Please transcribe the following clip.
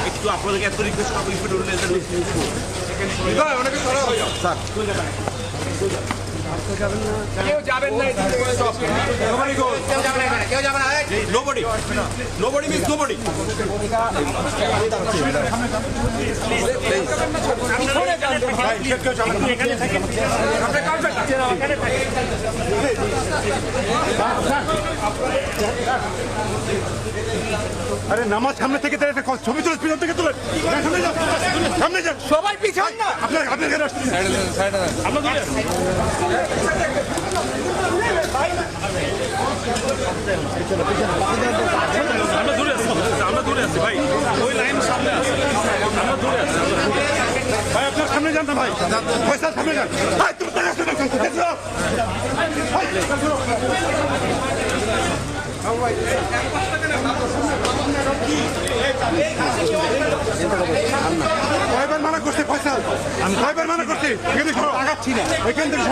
একটু আপনাদেরকে এত রিকোয়েস্ট করবো কেউ যাবেন না কেউ যাবেন না nobody means nobody আরে নামাজ সামনে থেকে তার একটা ছবি তুলে পিছন থেকে তুলে সামনে যান সবাই পিছন না আপনার এখানে আসছেন আমরা দূরে আছি ভাই ওই লাইন সামনে আছে আমরা দূরে আছি ভাই আপনার সামনে যান না ভাই পয়সা সামনে যান ভাই তুমি তার আসলে কয়বার মানা করছে ফয়সাল আমি কয়বার মানা করছি এখানে আগাচ্ছি না এখান থেকে